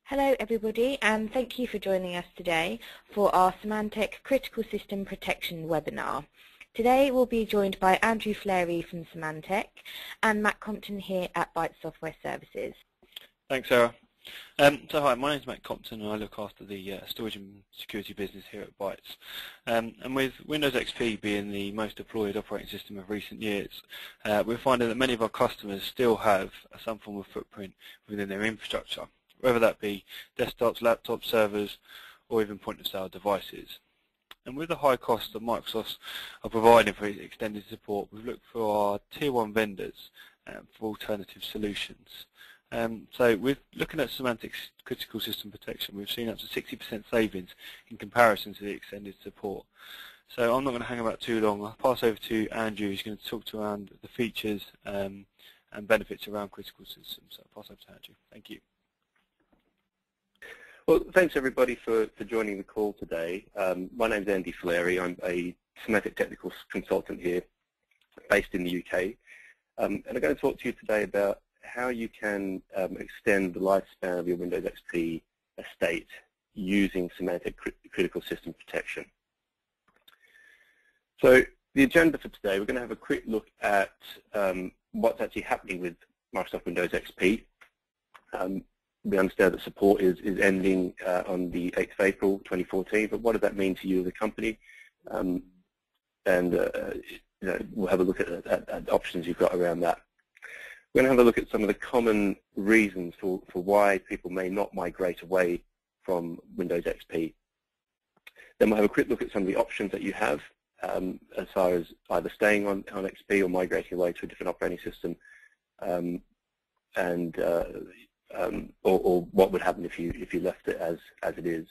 Hello everybody, and thank you for joining us today for our Symantec Critical System Protection webinar. Today we'll be joined by Andrew Flarey from Symantec and Matt Compton here at Byte Software Services. Thanks, Sarah. So hi, my name is Matt Compton and I look after the storage and security business here at Bytes. And with Windows XP being the most deployed operating system of recent years, we're finding that many of our customers still have some form of footprint within their infrastructure, whether that be desktops, laptops, servers, or even point-of-sale devices. And with the high cost that Microsoft are providing for extended support, we've looked for our Tier 1 vendors for alternative solutions. So with looking at Symantec's Critical System Protection, we've seen up to 60% savings in comparison to the extended support. So I'm not going to hang about too long. I'll pass over to Andrew, who's going to talk to around the features and benefits around critical systems. So I'll pass over to Andrew. Thank you. Well, thanks everybody for joining the call today. My name's Andy Flarey. I'm a Symantec technical consultant here based in the UK. And I'm going to talk to you today about how you can extend the lifespan of your Windows XP estate using Symantec Critical System Protection. So the agenda for today, we're going to have a quick look at what's actually happening with Microsoft Windows XP. We understand that support is ending on the 8th of April 2014, but what does that mean to you as a company? We'll have a look at options you've got around that. We're going to have a look at some of the common reasons for why people may not migrate away from Windows XP. Then we'll have a quick look at some of the options that you have as far as either staying on XP or migrating away to a different operating system, or what would happen if you left it as it is.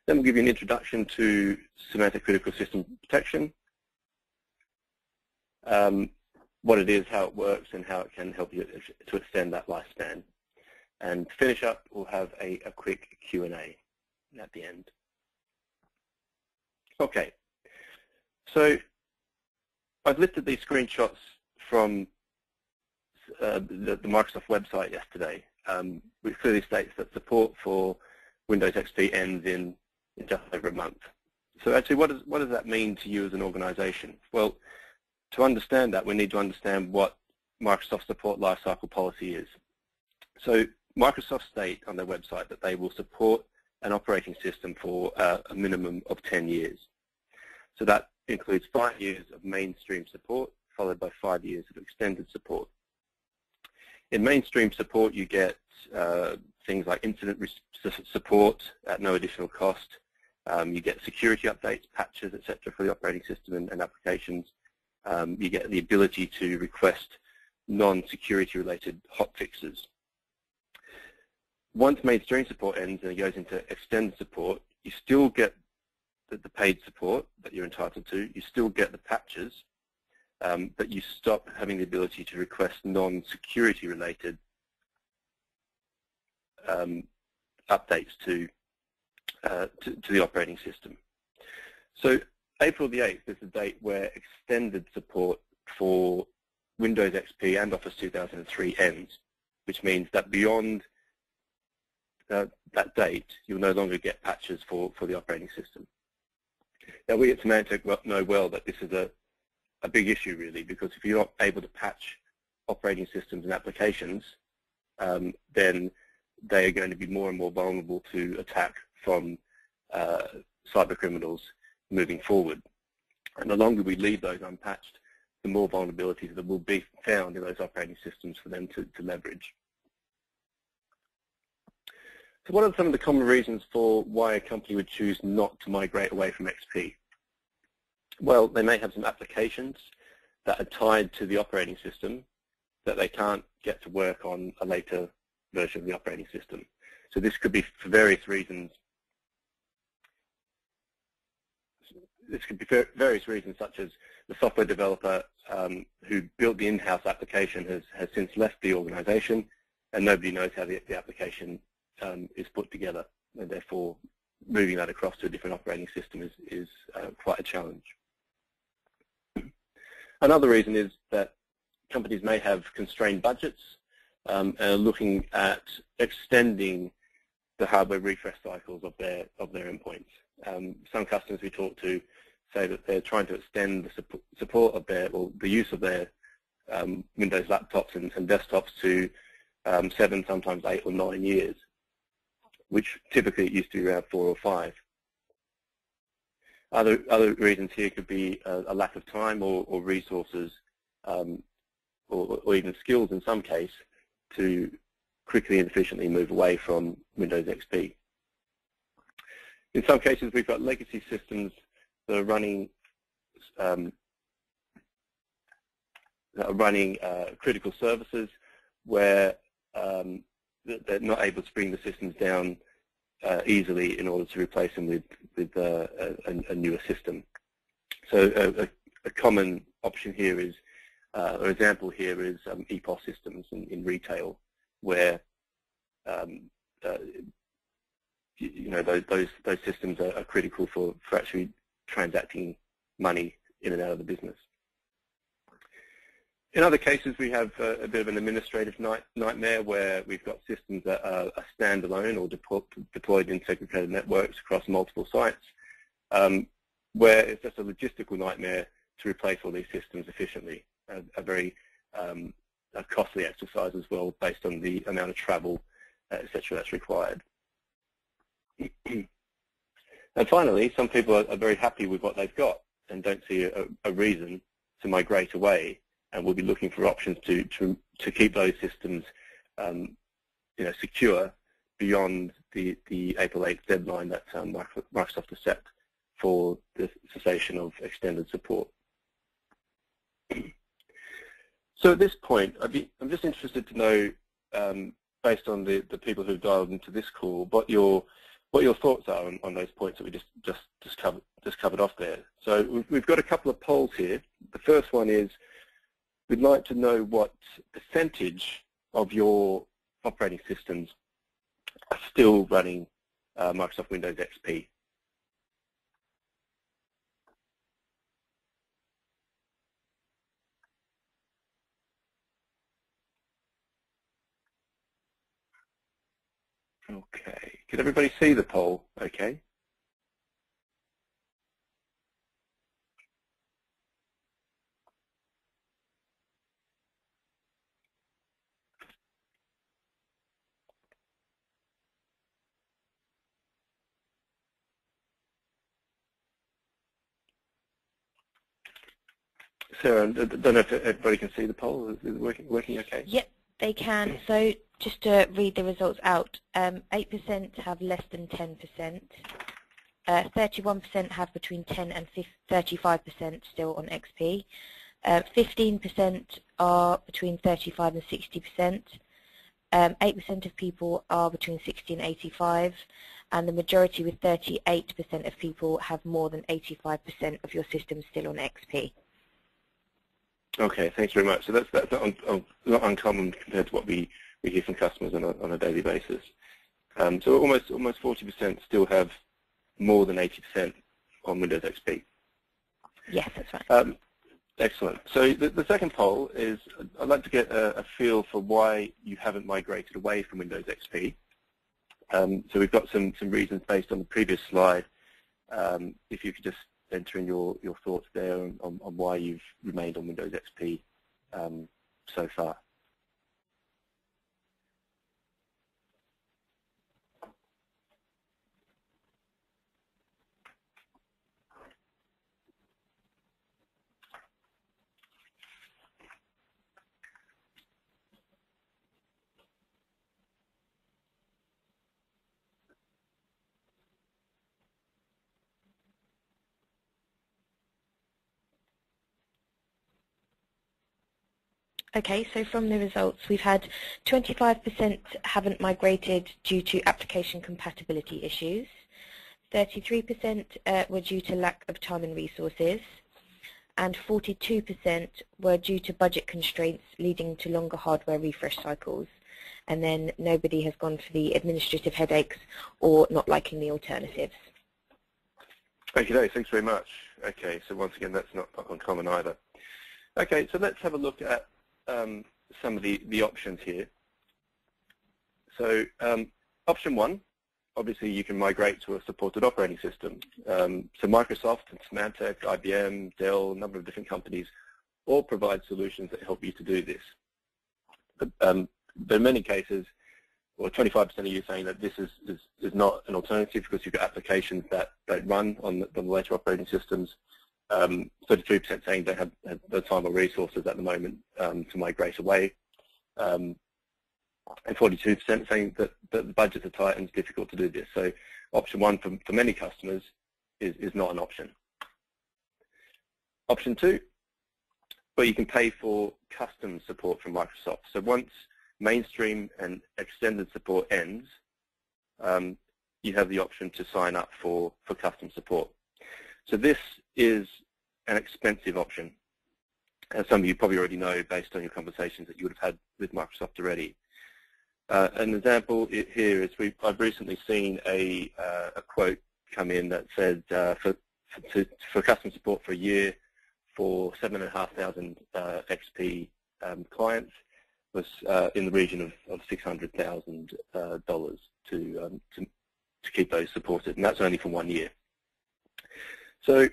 Then we'll give you an introduction to Symantec Critical System Protection, what it is, how it works, and how it can help you to extend that lifespan. And to finish up, we'll have a quick Q&A at the end. Okay, so I've listed these screenshots from the Microsoft website yesterday, which clearly states that support for Windows XP ends in just over a month. So actually, what does that mean to you as an organization? Well, to understand that, we need to understand what Microsoft support lifecycle policy is. So Microsoft state on their website that they will support an operating system for a minimum of 10 years. So that includes 5 years of mainstream support, followed by 5 years of extended support. In mainstream support, you get things like incident support at no additional cost. You get security updates, patches, etc. for the operating system and applications. You get the ability to request non-security related hotfixes. Once mainstream support ends and it goes into extended support, you still get the paid support that you're entitled to. You still get the patches, but you stop having the ability to request non-security related updates to the operating system. So April the 8th is the date where extended support for Windows XP and Office 2003 ends, which means that beyond that date, you'll no longer get patches for the operating system. Now, we at Symantec know well that this is a big issue, really, because if you're not able to patch operating systems and applications, then they are going to be more and more vulnerable to attack from cyber criminals moving forward. And the longer we leave those unpatched, the more vulnerabilities that will be found in those operating systems for them to leverage. So what are some of the common reasons for why a company would choose not to migrate away from XP? Well, they may have some applications that are tied to the operating system that they can't get to work on a later version of the operating system. So this could be for various reasons. This could be for various reasons, such as the software developer who built the in-house application has since left the organization, and nobody knows how the application is put together, and therefore moving that across to a different operating system is quite a challenge. Another reason is that companies may have constrained budgets and are looking at extending the hardware refresh cycles of their endpoints. Some customers we talk to say that they're trying to extend the support of or the use of their Windows laptops and desktops to 7, sometimes 8 or 9 years, which typically it used to be around 4 or 5. Other reasons here could be a lack of time or resources, or even skills in some case, to quickly and efficiently move away from Windows XP. In some cases, we've got legacy systems that are running critical services where they're not able to bring the systems down easily in order to replace them with a newer system. So a common option here is, or example here is EPOS systems in retail, where those systems are critical for actually transacting money in and out of the business. In other cases, we have a bit of an administrative nightmare where we've got systems that are standalone or deployed in segregated networks across multiple sites, where it's just a logistical nightmare to replace all these systems efficiently. A very costly exercise as well, based on the amount of travel, etc., that's required. And finally, some people are very happy with what they've got and don't see a reason to migrate away, and will be looking for options to keep those systems secure beyond the April 8th deadline that Microsoft has set for the cessation of extended support. So at this point, I'm just interested to know, based on the people who've dialed into this call, what your thoughts are on those points that we just covered off there. So we've got a couple of polls here. The first one is, we'd like to know what percentage of your operating systems are still running Microsoft Windows XP. Okay, can everybody see the poll? Okay. Sarah, I don't know if everybody can see the poll. Is it working okay? Yep, they can. So just to read the results out, 8% have less than 10%, 31% have between 10 and 35% still on XP, 15% are between 35 and 60%, 8% of people are between 60 and 85, and the majority with 38% of people have more than 85% of your system still on XP. Okay, thanks very much. So that's not uncommon compared to what we hear from customers on a daily basis. So almost 40% still have more than 80% on Windows XP. Yes, that's right. Excellent. So the second poll is, I'd like to get a feel for why you haven't migrated away from Windows XP. So we've got some reasons based on the previous slide. If you could just enter in your thoughts there on why you've remained on Windows XP so far. Okay, so from the results, we've had 25% haven't migrated due to application compatibility issues, 33% were due to lack of time and resources, and 42% were due to budget constraints leading to longer hardware refresh cycles. And then nobody has gone for the administrative headaches or not liking the alternatives. Okay, thanks very much. Okay, so once again, that's not uncommon either. Okay, so let's have a look at some of the options here. So option one, obviously you can migrate to a supported operating system. So Microsoft and Symantec, IBM, Dell, a number of different companies all provide solutions that help you to do this. But in many cases, or 25% of you saying that this is not an alternative because you've got applications that run on the later operating systems. 33% saying they have the time or resources at the moment to migrate away. And 42% saying that the budgets are tight and it's difficult to do this. So option one for many customers is not an option. Option two, well, you can pay for custom support from Microsoft. So once mainstream and extended support ends, you have the option to sign up for custom support. So this is an expensive option, as some of you probably already know based on your conversations that you would have had with Microsoft already. An example here is I've recently seen a quote come in that said for custom support for a year for 7,500 XP clients was in the region of $600,000 to keep those supported, and that's only for 1 year. So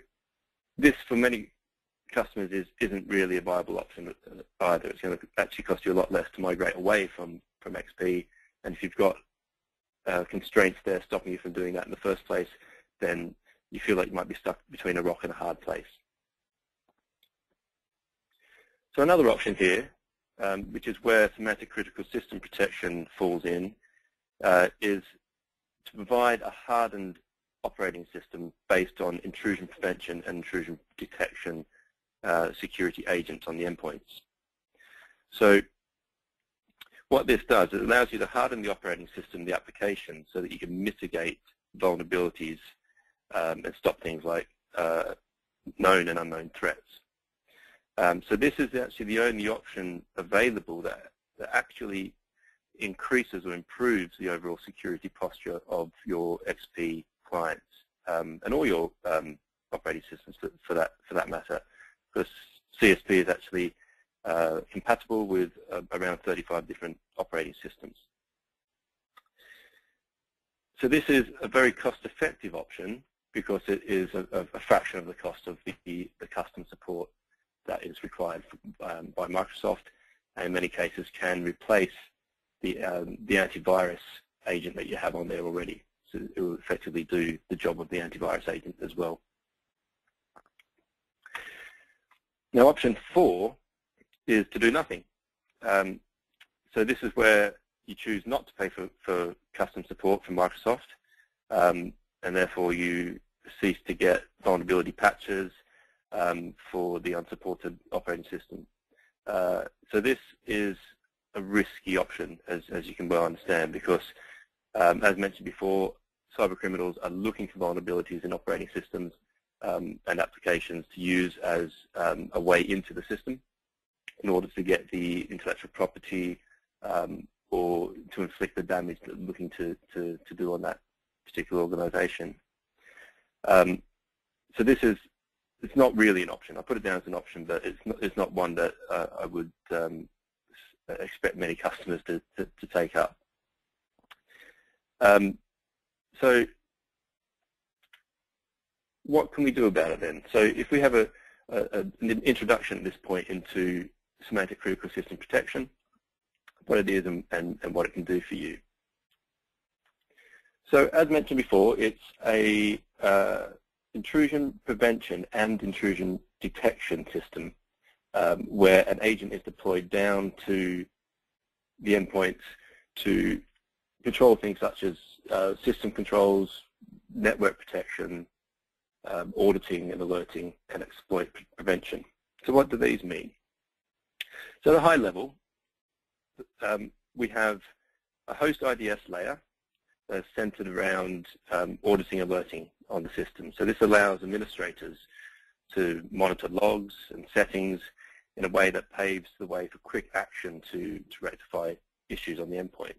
this, for many customers, isn't really a viable option either. It's going to actually cost you a lot less to migrate away from XP, and if you've got constraints there stopping you from doing that in the first place, then you feel like you might be stuck between a rock and a hard place. So another option here, which is where Symantec Critical System Protection falls in, is to provide a hardened operating system based on intrusion prevention and intrusion detection security agents on the endpoints. So what this does, it allows you to harden the operating system, the application, so that you can mitigate vulnerabilities and stop things like known and unknown threats. So this is actually the only option available that actually increases or improves the overall security posture of your XP clients and all your operating systems for that matter, because CSP is actually compatible with around 35 different operating systems. So this is a very cost-effective option because it is a fraction of the cost of the custom support that is required by Microsoft, and in many cases can replace the antivirus agent that you have on there already. So it will effectively do the job of the antivirus agent as well. Now option 4 is to do nothing. So this is where you choose not to pay for custom support from Microsoft, and therefore you cease to get vulnerability patches for the unsupported operating system. So this is a risky option, as you can well understand, because as mentioned before, cyber criminals are looking for vulnerabilities in operating systems and applications to use as a way into the system in order to get the intellectual property or to inflict the damage that they're looking to do on that particular organization. So this is, it's not really an option. I put it down as an option, but it's not one that I would expect many customers to take up. So what can we do about it then? So if we have an introduction at this point into Symantec Critical System Protection, what it is and what it can do for you. So as mentioned before, it's a intrusion prevention and intrusion detection system where an agent is deployed down to the endpoints to control things such as system controls, network protection, auditing and alerting, and exploit prevention. So what do these mean? So at a high level, we have a host IDS layer that's centered around auditing and alerting on the system. So this allows administrators to monitor logs and settings in a way that paves the way for quick action to rectify issues on the endpoint.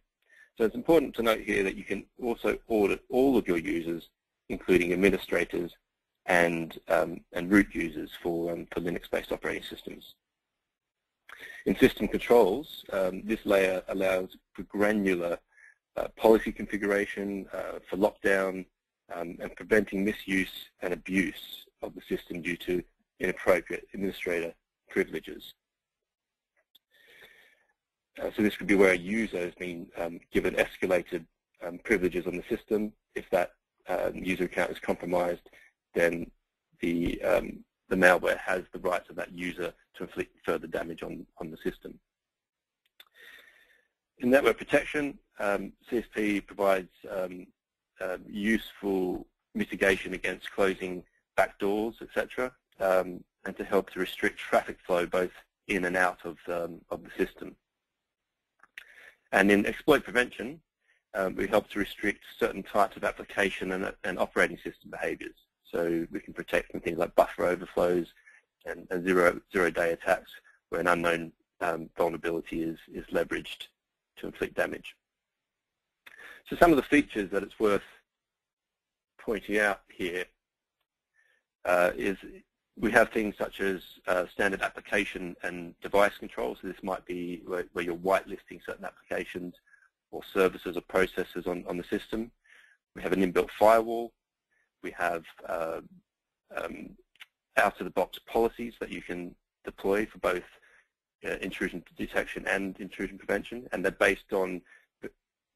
So it's important to note here that you can also audit all of your users, including administrators and root users for Linux-based operating systems. In system controls, this layer allows for granular policy configuration, for lockdown, and preventing misuse and abuse of the system due to inappropriate administrator privileges. So this could be where a user has been given escalated privileges on the system. If that user account is compromised, then the malware has the rights of that user to inflict further damage on the system. In network protection, CSP provides useful mitigation against closing backdoors, etc., and to help to restrict traffic flow both in and out of the system. And in exploit prevention, we help to restrict certain types of application and operating system behaviors. So we can protect from things like buffer overflows and zero-day attacks where an unknown vulnerability is leveraged to inflict damage. So some of the features that it's worth pointing out here is we have things such as standard application and device control. So this might be where you're whitelisting certain applications or services or processes on the system. We have an inbuilt firewall. We have out-of-the-box policies that you can deploy for both intrusion detection and intrusion prevention, and they're based on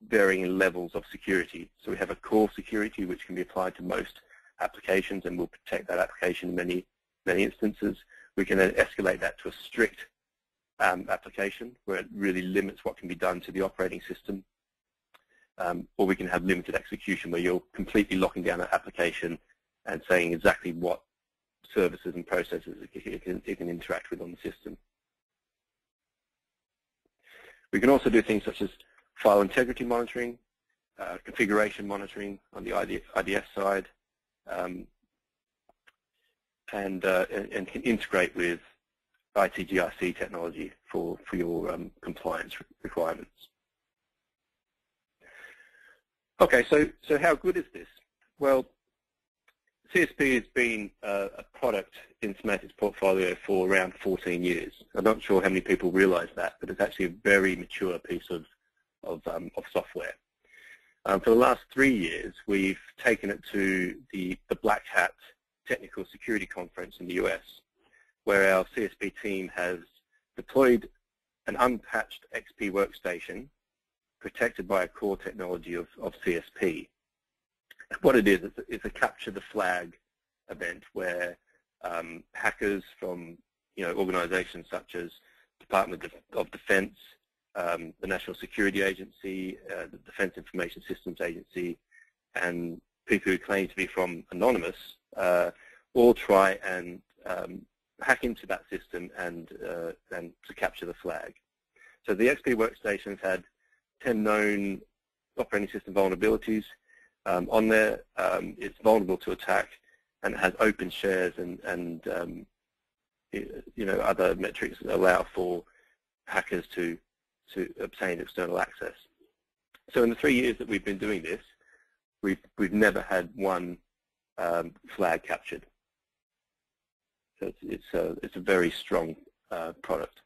varying levels of security. So we have a core security which can be applied to most applications and will protect that application in many instances. We can then escalate that to a strict application where it really limits what can be done to the operating system. Or we can have limited execution where you're completely locking down an application and saying exactly what services and processes it can interact with on the system. We can also do things such as file integrity monitoring, configuration monitoring on the IDS side, and can integrate with ITGRC technology for your compliance requirements. Okay, so how good is this? Well, CSP has been a product in Symantek's portfolio for around 14 years. I'm not sure how many people realize that, but it's actually a very mature piece of software. For the last 3 years, we've taken it to the Black Hat Technical Security Conference in the US, where our CSP team has deployed an unpatched XP workstation protected by a core technology of CSP. What it is, it's a capture the flag event where hackers from organizations such as Department of Defense, the National Security Agency, the Defense Information Systems Agency, and people who claim to be from Anonymous all try and hack into that system and to capture the flag. So the XP workstation has had 10 known operating system vulnerabilities on there. It's vulnerable to attack, and it has open shares and other metrics that allow for hackers to obtain external access. So in the 3 years that we've been doing this, we've never had one flag captured. So it's a very strong product.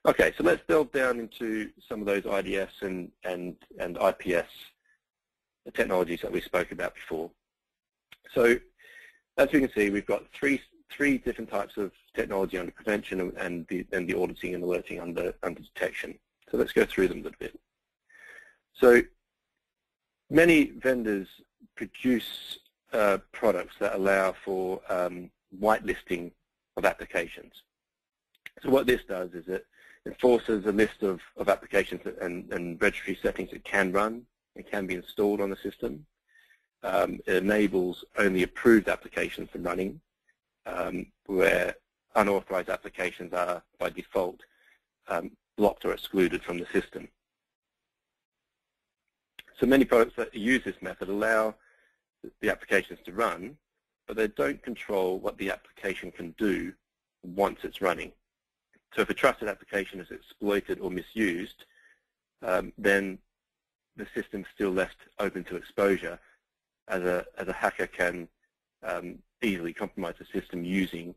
Okay, so let's delve down into some of those IDS and IPS technologies that we spoke about before. So as you can see, we've got three different types of technology under prevention and the auditing and alerting under detection. So let's go through them a little bit. So many vendors produce products that allow for whitelisting of applications. So what this does is it enforces a list of applications and registry settings that can run and can be installed on the system. It enables only approved applications from running, where unauthorized applications are by default blocked or excluded from the system. So many products that use this method allow the applications to run, but they don't control what the application can do once it's running. So if a trusted application is exploited or misused, then the system's still left open to exposure, as a hacker can easily compromise the system using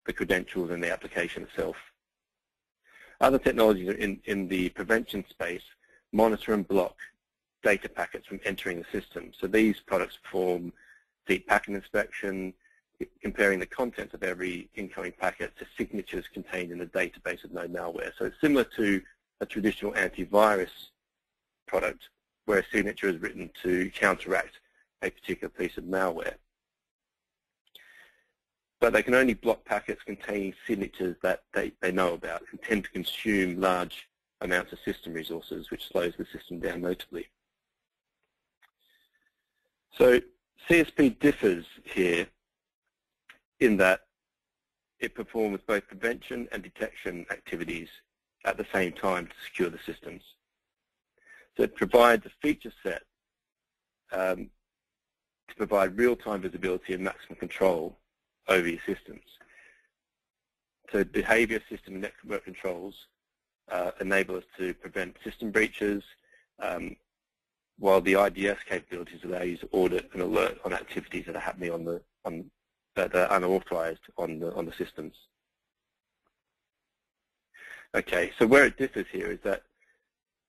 the credentials in the application itself. Other technologies in the prevention space monitor and block data packets from entering the system. So these products perform deep packet inspection, comparing the contents of every incoming packet to signatures contained in the database of known malware. So it's similar to a traditional antivirus product where a signature is written to counteract a particular piece of malware. But they can only block packets containing signatures that they know about and tend to consume large amounts of system resources, which slows the system down notably. So CSP differs here in that it performs both prevention and detection activities at the same time to secure the systems. So it provides a feature set to provide real-time visibility and maximum control over your systems. So behavior, system, and network controls enable us to prevent system breaches, while the IDS capabilities allow you to audit and alert on activities that are happening that are unauthorized on the systems. Okay, so where it differs here is that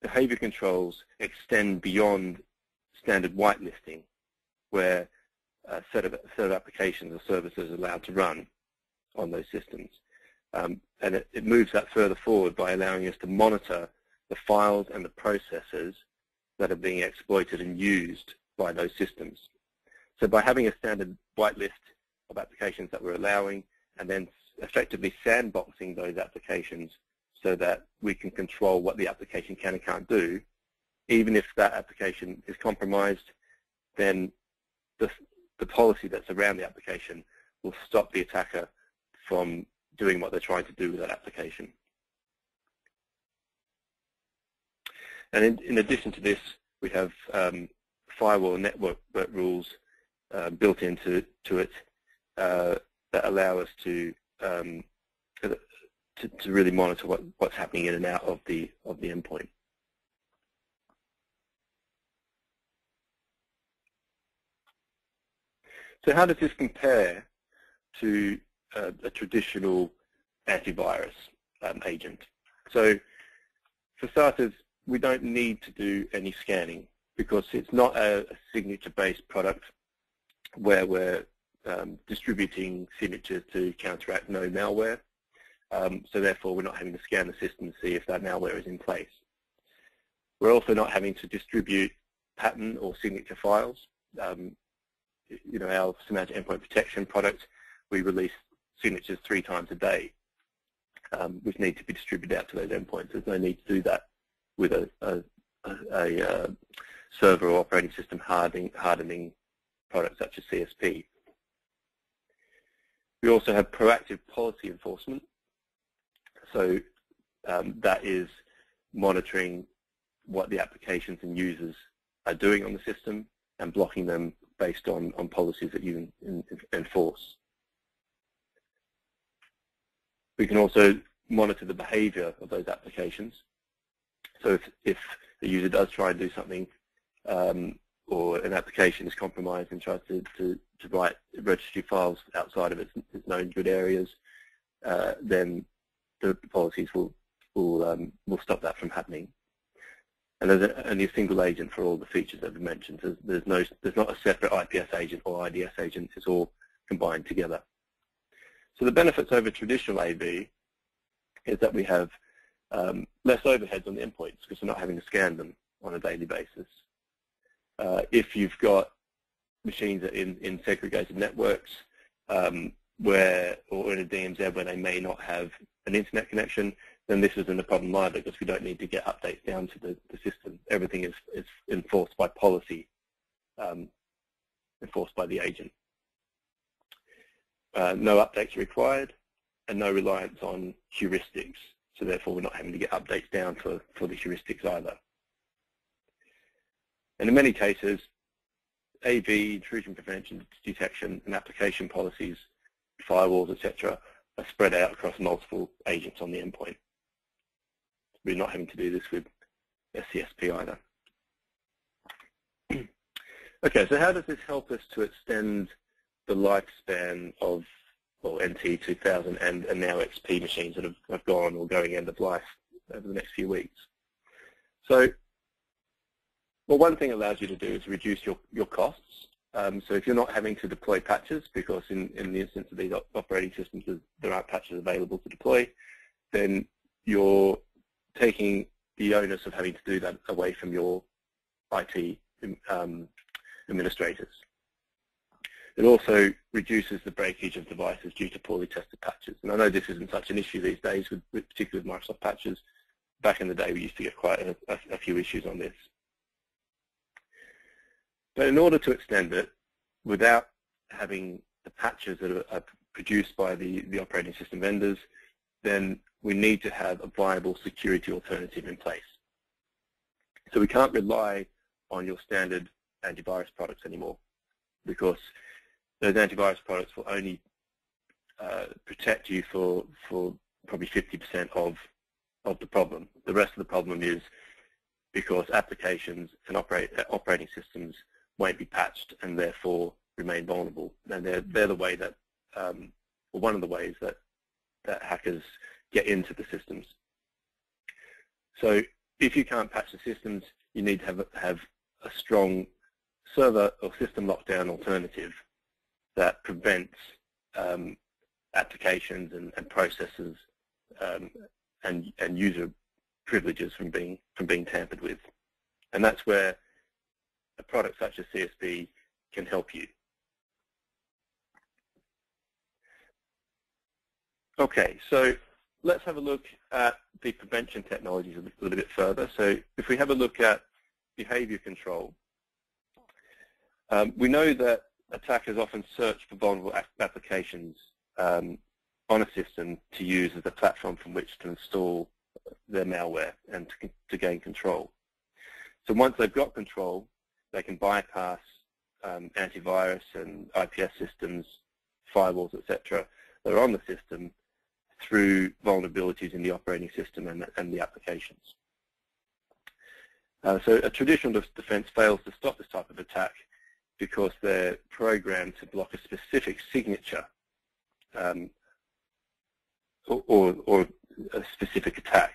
behavior controls extend beyond standard whitelisting, where a set of applications or services are allowed to run on those systems. And it moves that further forward by allowing us to monitor the files and the processes that are being exploited and used by those systems. So by having a standard whitelist of applications that we're allowing and then effectively sandboxing those applications so that we can control what the application can and can't do, even if that application is compromised, then the policy that's around the application will stop the attacker from doing what they're trying to do with that application. And in addition to this, we have firewall and network rules built into it that allow us to really monitor what's happening in and out of the endpoint. So how does this compare to a traditional antivirus agent? So for starters, we don't need to do any scanning because it's not a signature-based product where we're distributing signatures to counteract known malware. So therefore, we're not having to scan the system to see if that malware is in place. We're also not having to distribute pattern or signature files. You know, our Symantec Endpoint Protection product, we release signatures 3 times a day, which need to be distributed out to those endpoints. There's no need to do that with a server or operating system hardening product such as CSP. We also have proactive policy enforcement. So that is monitoring what the applications and users are doing on the system and blocking them based on policies that you enforce. We can also monitor the behavior of those applications. So if the user does try and do something or an application is compromised and tries to write registry files outside of its known good areas, then the policies will stop that from happening. And there's only a single agent for all the features that we mentioned. There's not a separate IPS agent or IDS agent. It's all combined together. So the benefits over traditional AV is that we have less overheads on the endpoints because we're not having to scan them on a daily basis. If you've got machines in segregated networks or in a DMZ where they may not have an internet connection, then this isn't a problem either because we don't need to get updates down to the system. Everything is enforced by policy, enforced by the agent. No updates required and no reliance on heuristics. So therefore, we're not having to get updates down for the heuristics either. And in many cases, AV, intrusion prevention, detection, and application policies, firewalls, etc., are spread out across multiple agents on the endpoint. We're not having to do this with SCSP either. Okay, so how does this help us to extend the lifespan of NT 2000 and now XP machines that have gone or going end of life over the next few weeks? So Well, one thing it allows you to do is reduce your costs. So if you're not having to deploy patches, because in the instance of these operating systems there aren't patches available to deploy, then you're taking the onus of having to do that away from your IT administrators. It also reduces the breakage of devices due to poorly tested patches. And I know this isn't such an issue these days, particularly with Microsoft patches. Back in the day, we used to get quite a few issues on this. But in order to extend it, without having the patches that are produced by the operating system vendors, then we need to have a viable security alternative in place. So we can't rely on your standard antivirus products anymore, because those antivirus products will only protect you for probably 50% of the problem. The rest of the problem is because applications and operating systems won't be patched and therefore remain vulnerable. And they're the way that, or one of the ways that hackers get into the systems. So if you can't patch the systems, you need to have a strong server or system lockdown alternative that prevents applications and processes and user privileges from being tampered with. And that's where a product such as CSP can help you. Okay, so let's have a look at the prevention technologies a little bit further. So if we have a look at behavior control, we know that attackers often search for vulnerable applications on a system to use as a platform from which to install their malware and to gain control. So once they've got control, they can bypass antivirus and IPS systems, firewalls, etc. that are on the system through vulnerabilities in the operating system and the applications. So a traditional defense fails to stop this type of attack because they're programmed to block a specific signature or a specific attack.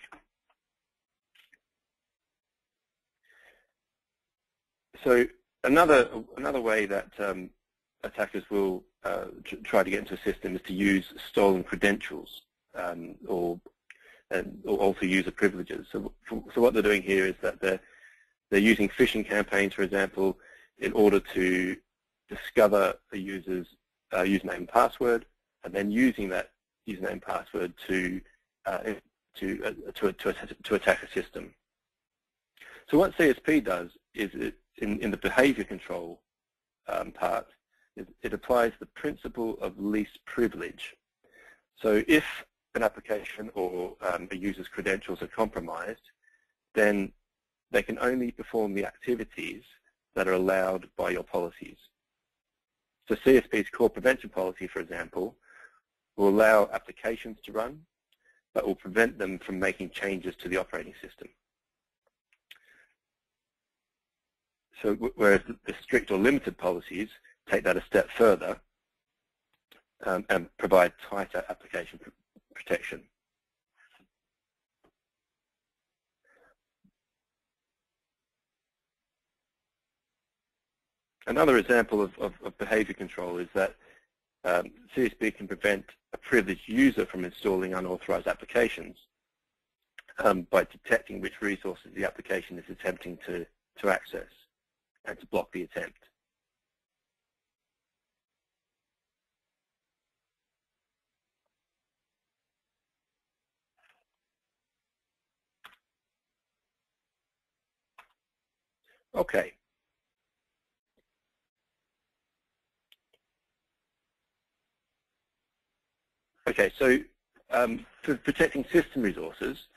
So another way that attackers will try to get into a system is to use stolen credentials or alter user privileges. So what they're doing here is that they're using phishing campaigns, for example, in order to discover a user's username and password, and then using that username and password to attack a system. So what CSP does is in the behavior control part, it applies the principle of least privilege. So if an application or a user's credentials are compromised, then they can only perform the activities that are allowed by your policies. So CSP's core prevention policy, for example, will allow applications to run, but will prevent them from making changes to the operating system. So whereas the strict or limited policies take that a step further and provide tighter application protection. Another example of behavior control is that CSP can prevent a privileged user from installing unauthorized applications by detecting which resources the application is attempting to access and to block the attempt. Okay. Okay, so for protecting system resources,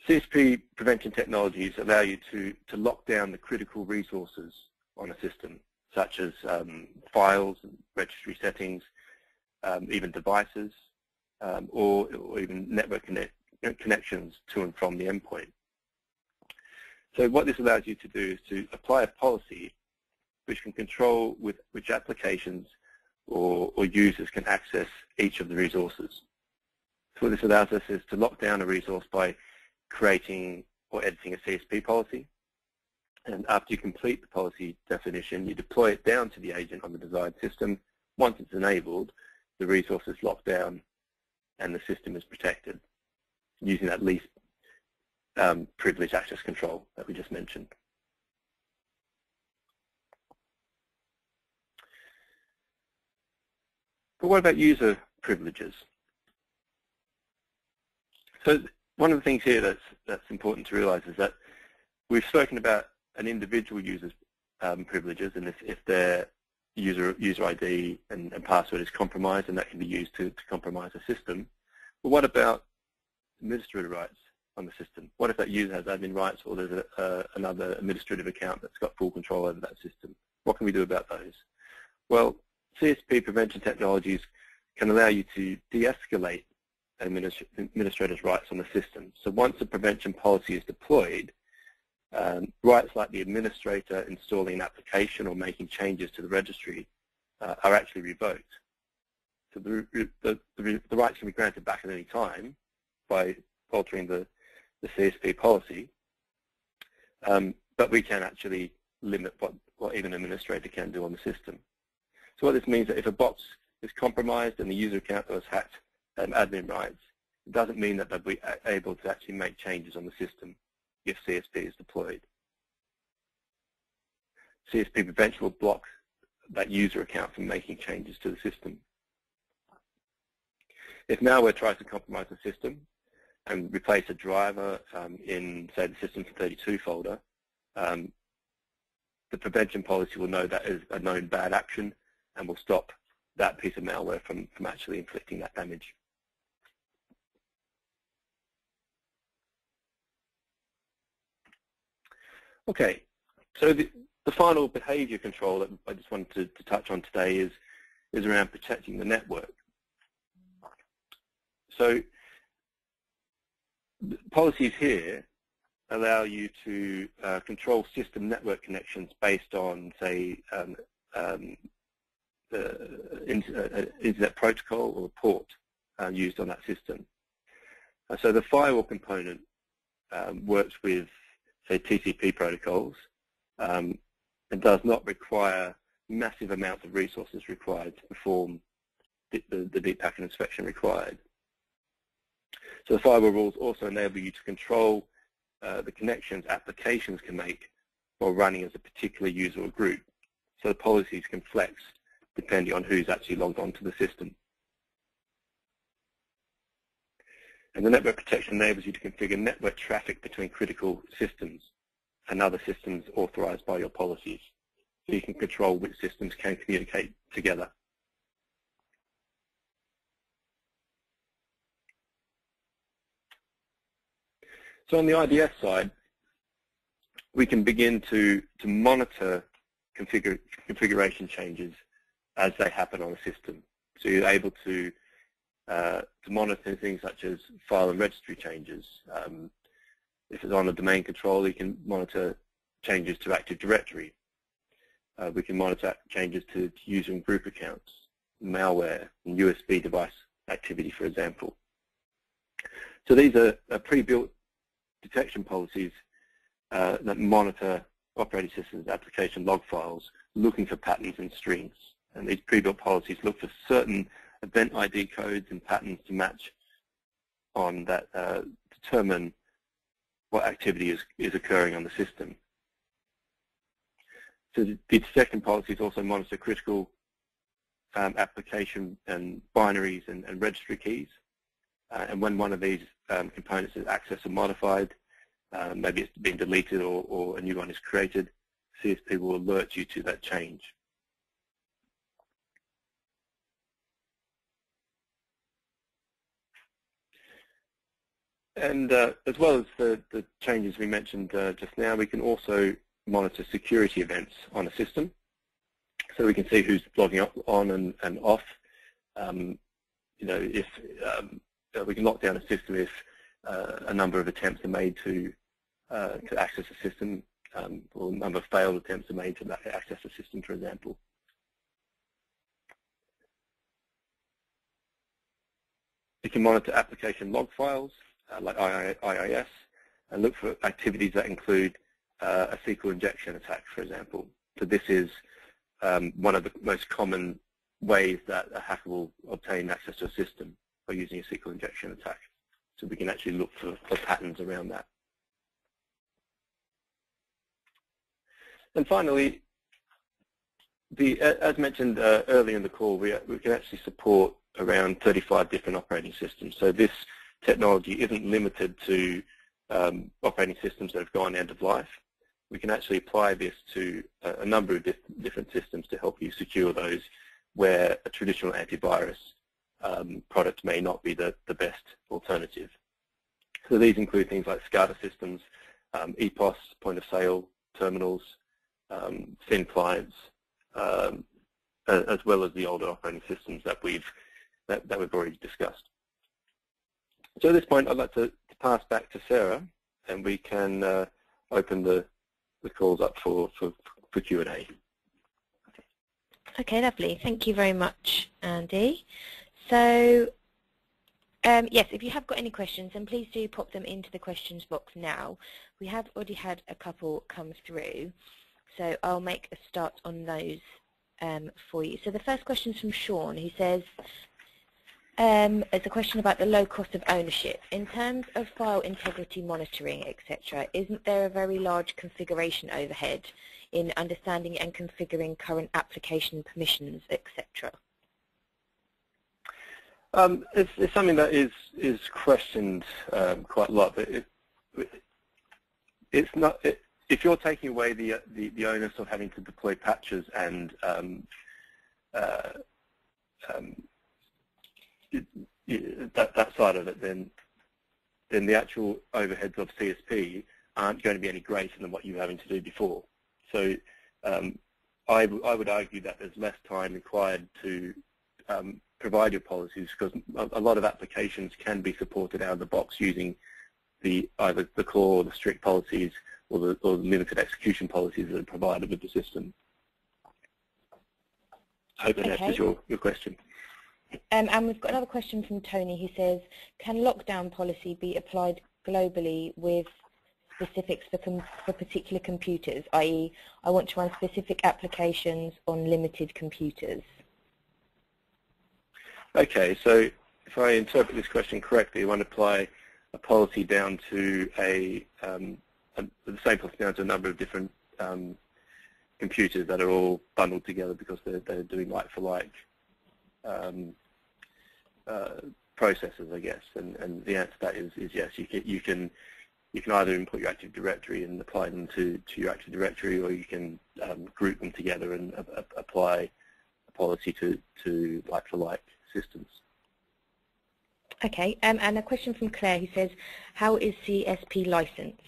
CSP prevention technologies allow you to lock down the critical resources on a system, such as files, registry settings, even devices, or even network connections to and from the endpoint. So what this allows you to do is to apply a policy which can control which applications or users can access each of the resources. So what this allows us is to lock down a resource by creating or editing a CSP policy, And after you complete the policy definition, you deploy it down to the agent on the desired system. Once it's enabled, the resource is locked down and the system is protected using that least privilege access control that we just mentioned. But what about user privileges? So one of the things here that's important to realize is that we've spoken about an individual user's privileges, and if their user ID and password is compromised, and that can be used to compromise a system. But what about administrator rights on the system? What if that user has admin rights, or there's another administrative account that's got full control over that system? What can we do about those? Well, CSP prevention technologies can allow you to de-escalate administrators' rights on the system. So once the prevention policy is deployed, rights like the administrator installing an application or making changes to the registry are actually revoked. So the rights can be granted back at any time by altering the CSP policy, but we can actually limit what even an administrator can do on the system. So what this means is that if a box is compromised and the user account was hacked admin rights, it doesn't mean that they'll be able to actually make changes on the system if CSP is deployed. CSP prevention will block that user account from making changes to the system. If malware tries to compromise the system and replace a driver in, say, the system32 folder, the prevention policy will know that is a known bad action and will stop that piece of malware from actually inflicting that damage. Okay, so the final behavior control that I just wanted to touch on today is around protecting the network. So the policies here allow you to control system network connections based on, say, internet protocol or port used on that system. So the firewall component works with, say, TCP protocols and does not require massive amounts of resources required to perform the deep packet inspection required. So the firewall rules also enable you to control the connections applications can make while running as a particular user or group. So the policies can flex depending on who's actually logged onto the system. And the network protection enables you to configure network traffic between critical systems and other systems authorized by your policies. So you can control which systems can communicate together. So on the IDS side, we can begin to monitor configuration changes as they happen on a system. So you're able to monitor things such as file and registry changes. If it's on a domain controller, you can monitor changes to Active Directory. We can monitor changes to user and group accounts, malware, and USB device activity, for example. So these are pre-built detection policies that monitor operating systems application log files looking for patterns and strings. And these pre-built policies look for certain event ID codes and patterns to match on that determine what activity is occurring on the system. So the detection policies also monitor critical application and binaries and registry keys. And when one of these components is accessed or modified, maybe it's been deleted or a new one is created, CSP will alert you to that change. And as well as the changes we mentioned just now, we can also monitor security events on a system. So we can see who's logging on and off. You know, if we can lock down a system if a number of attempts are made to access a system, or a number of failed attempts are made to access a system, for example. You can monitor application log files like IIS and look for activities that include a SQL injection attack, for example. So this is one of the most common ways that a hacker will obtain access to a system by using a SQL injection attack. So we can actually look for patterns around that. And finally, as mentioned earlier in the call, we can actually support around 35 different operating systems. So this technology isn't limited to operating systems that have gone end of life. We can actually apply this to a number of different systems to help you secure those where a traditional antivirus product may not be the best alternative. So these include things like SCADA systems, EPOS, point of sale, terminals, thin clients, as well as the older operating systems that we've already discussed. So at this point, I'd like to pass back to Sarah, and we can open the calls up for Q&A. Okay, lovely. Thank you very much, Andy. So, yes, if you have got any questions, then please do pop them into the questions box now. We have already had a couple come through, so I'll make a start on those for you. So the first question is from Sean, who says, it's a question about the low cost of ownership. In terms of file integrity monitoring, etc., isn't there a very large configuration overhead in understanding and configuring current application permissions, etc.? It's something that is questioned quite a lot, but it's not. If you're taking away the onus of having to deploy patches and that side of it, then the actual overheads of CSP aren't going to be any greater than what you were having to do before. So I would argue that there's less time required to provide your policies, because a lot of applications can be supported out of the box using either the core or the strict policies or the limited execution policies that are provided with the system. I hope that answers your question. And we've got another question from Tony, who says, can lockdown policy be applied globally with specifics for particular computers, i.e. I want to run specific applications on limited computers? Okay, so if I interpret this question correctly, you want to apply a policy down to the same policy down to a number of different computers that are all bundled together because they're doing like-for-like processes, I guess. And the answer to that is yes. You can either input your Active Directory and apply them to your Active Directory, or you can group them together and apply a policy to like-for-like systems. Okay, and a question from Claire, who says, how is CSP licensed?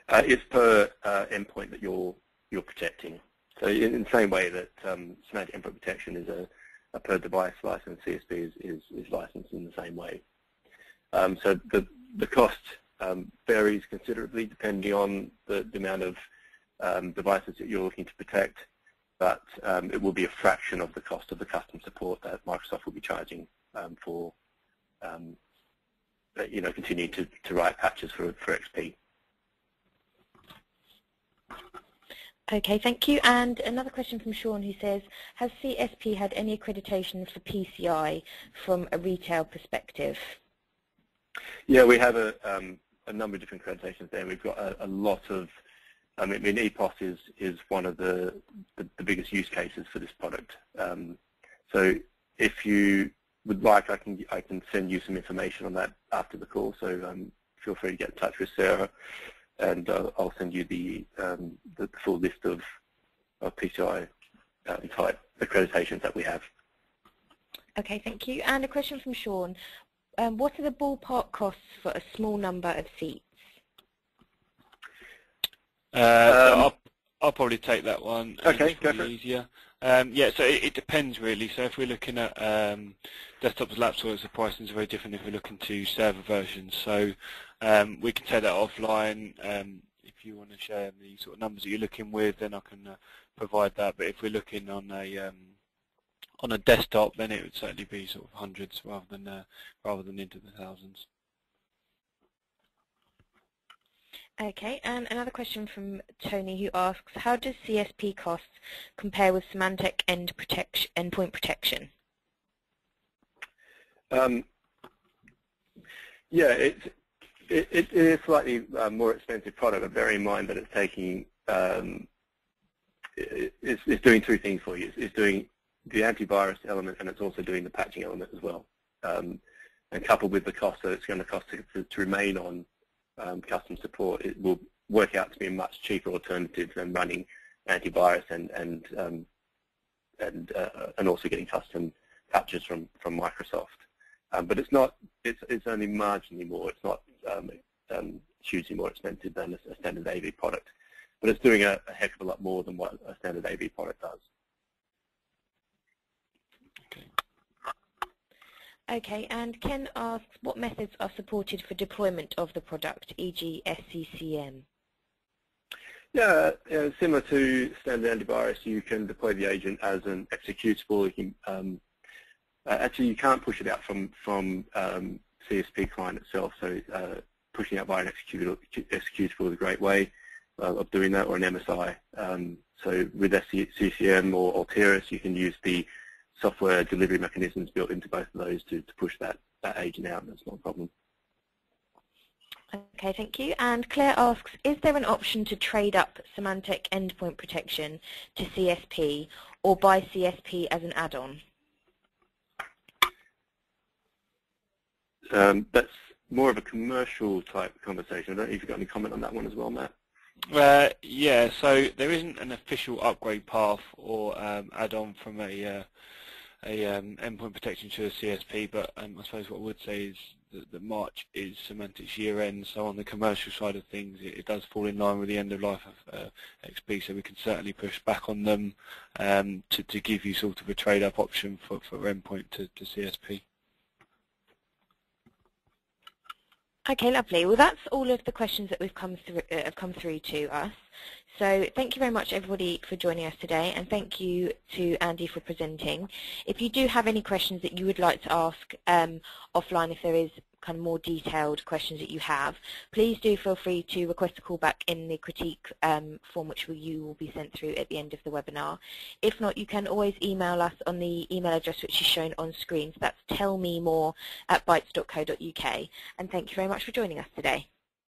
It's per endpoint that you're protecting. So in the same way that Symantec Endpoint Protection is a per device license, CSP is licensed in the same way. So the cost varies considerably depending on the amount of devices that you're looking to protect, but it will be a fraction of the cost of the custom support that Microsoft will be charging for continue to write patches for XP. Okay, thank you. And another question from Sean, who says, has CSP had any accreditations for PCI from a retail perspective? Yeah, we have a number of different accreditations there. We've got a lot of, I mean, EPOS is one of the biggest use cases for this product. So if you would like, I can send you some information on that after the call. So feel free to get in touch with Sarah, and I'll send you the full list of PCI type accreditations that we have. Okay, thank you. And a question from Sean. What are the ballpark costs for a small number of seats? So I'll probably take that one. Okay, go for it. Easier. Yeah, so it depends really. So if we're looking at desktops, laptops, the pricing is very different if we're looking to server versions. So we can take that offline. If you want to share the sort of numbers that you're looking with, then I can provide that. But if we're looking on a desktop, then it would certainly be sort of hundreds rather than into the thousands. Okay, and another question from Tony who asks, how does CSP costs compare with Symantec endpoint protection? Yeah, it is slightly more expensive product, but bear in mind that it's taking it's doing two things for you. It's doing the antivirus element, and it's also doing the patching element as well. And coupled with the cost that it's going to cost to remain on custom support, it will work out to be a much cheaper alternative than running antivirus and also getting custom patches from Microsoft. But it's not. It's only marginally more. It's not hugely more expensive than a standard AV product. But it's doing a heck of a lot more than what a standard AV product does. Okay, and Ken asks, what methods are supported for deployment of the product, e.g. SCCM? Yeah, similar to standard antivirus, you can deploy the agent as an executable. You can, actually, you can't push it out from CSP client itself, so pushing out by an executable is a great way of doing that, or an MSI. So with SCCM or Alteris, you can use the software delivery mechanisms built into both of those to push that agent out. That's not a problem. Okay, thank you. And Claire asks, is there an option to trade up Symantec endpoint protection to CSP or buy CSP as an add-on? That's more of a commercial type conversation. I don't know if you've got any comment on that one as well, Matt. Yeah, so there isn't an official upgrade path or add-on from a endpoint protection to a CSP, but I suppose what I would say is that March is Symantec's year end, so on the commercial side of things it does fall in line with the end of life of XP, so we can certainly push back on them to give you sort of a trade-up option for endpoint to CSP. Okay, lovely. Well, that's all of the questions that we've come through to us. So thank you very much, everybody, for joining us today, and thank you to Andy for presenting. If you do have any questions that you would like to ask offline, if there is kind of more detailed questions that you have, please do feel free to request a call back in the critique form, which you will be sent through at the end of the webinar. If not, you can always email us on the email address which is shown on screen. So that's tellmemore@bytes.co.uk. And thank you very much for joining us today.